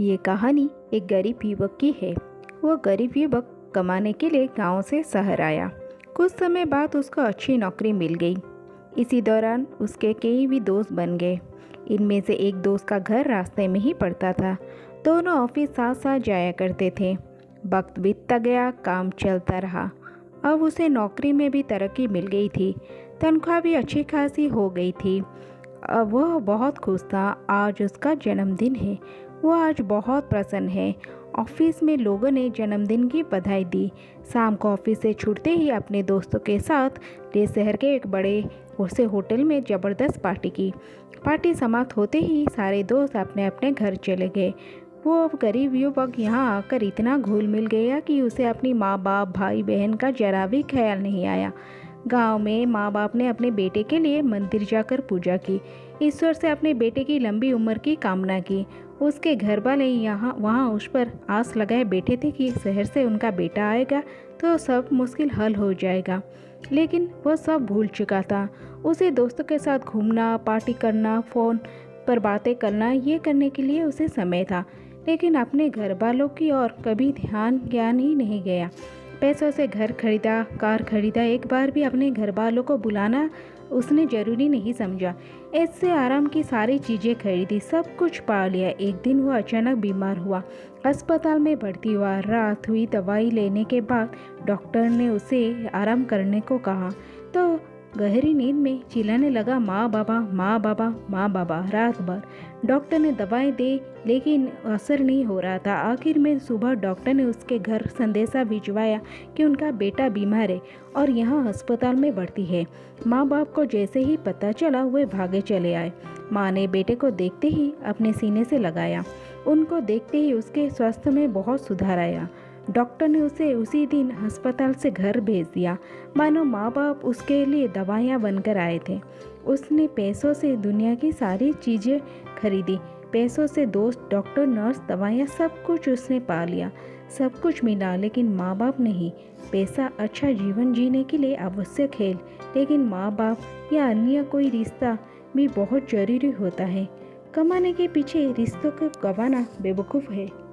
ये कहानी एक गरीब युवक की है। वो गरीब युवक कमाने के लिए गांव से शहर आया। कुछ समय बाद उसको अच्छी नौकरी मिल गई। इसी दौरान उसके कई भी दोस्त बन गए। इनमें से एक दोस्त का घर रास्ते में ही पड़ता था। दोनों ऑफिस साथ साथ जाया करते थे। वक्त बीतता गया, काम चलता रहा। अब उसे नौकरी में भी तरक्की मिल गई थी। तनख्वाह भी अच्छी खासी हो गई थी। अब वह बहुत खुश था। आज उसका जन्मदिन है। वो आज बहुत प्रसन्न है। ऑफिस में लोगों ने जन्मदिन की बधाई दी। शाम को ऑफिस से छूटते ही अपने दोस्तों के साथ ले शहर के एक बड़े से होटल में ज़बरदस्त पार्टी की। पार्टी समाप्त होते ही सारे दोस्त अपने अपने घर चले गए। वो अब गरीब युवक यहाँ आकर इतना घुल मिल गया कि उसे अपनी माँ बाप भाई बहन का जरा भी ख्याल नहीं आया। गांव में माँ बाप ने अपने बेटे के लिए मंदिर जाकर पूजा की। ईश्वर से अपने बेटे की लंबी उम्र की कामना की। उसके घर वाले यहाँ वहाँ उस पर आस लगाए बैठे थे कि शहर से उनका बेटा आएगा तो सब मुश्किल हल हो जाएगा। लेकिन वह सब भूल चुका था। उसे दोस्तों के साथ घूमना, पार्टी करना, फ़ोन पर बातें करना, ये करने के लिए उसे समय था। लेकिन अपने घर वालों की ओर कभी ज्ञान ही नहीं गया। पैसों से घर खरीदा, कार खरीदा, एक बार भी अपने घर वालों को बुलाना उसने ज़रूरी नहीं समझा। इससे आराम की सारी चीज़ें खरीदी, सब कुछ पा लिया। एक दिन वो अचानक बीमार हुआ। अस्पताल में भर्ती हुआ। रात हुई। दवाई लेने के बाद डॉक्टर ने उसे आराम करने को कहा तो गहरी नींद में चिल्लाने लगा, माँ बाबा, माँ बाबा, माँ बाबा रात भर। डॉक्टर ने दवाई दी लेकिन असर नहीं हो रहा था। आखिर में सुबह डॉक्टर ने उसके घर संदेशा भिजवाया कि उनका बेटा बीमार है और यहाँ अस्पताल में भर्ती है। माँ बाप को जैसे ही पता चला वे भागे चले आए। माँ ने बेटे को देखते ही अपने सीने से लगाया। उनको देखते ही उसके स्वास्थ्य में बहुत सुधार आया। डॉक्टर ने उसे उसी दिन अस्पताल से घर भेज दिया, मानो माँ बाप उसके लिए दवाइयाँ बनकर आए थे। उसने पैसों से दुनिया की सारी चीज़ें खरीदी। पैसों से दोस्त, डॉक्टर, नर्स, दवाइयाँ, सब कुछ उसने पा लिया। सब कुछ मिला लेकिन माँ बाप नहीं। पैसा अच्छा जीवन जीने के लिए आवश्यक है, लेकिन माँ बाप या अन्य कोई रिश्ता भी बहुत जरूरी होता है। कमाने के पीछे रिश्तों को गंवाना बेवकूफ़ है।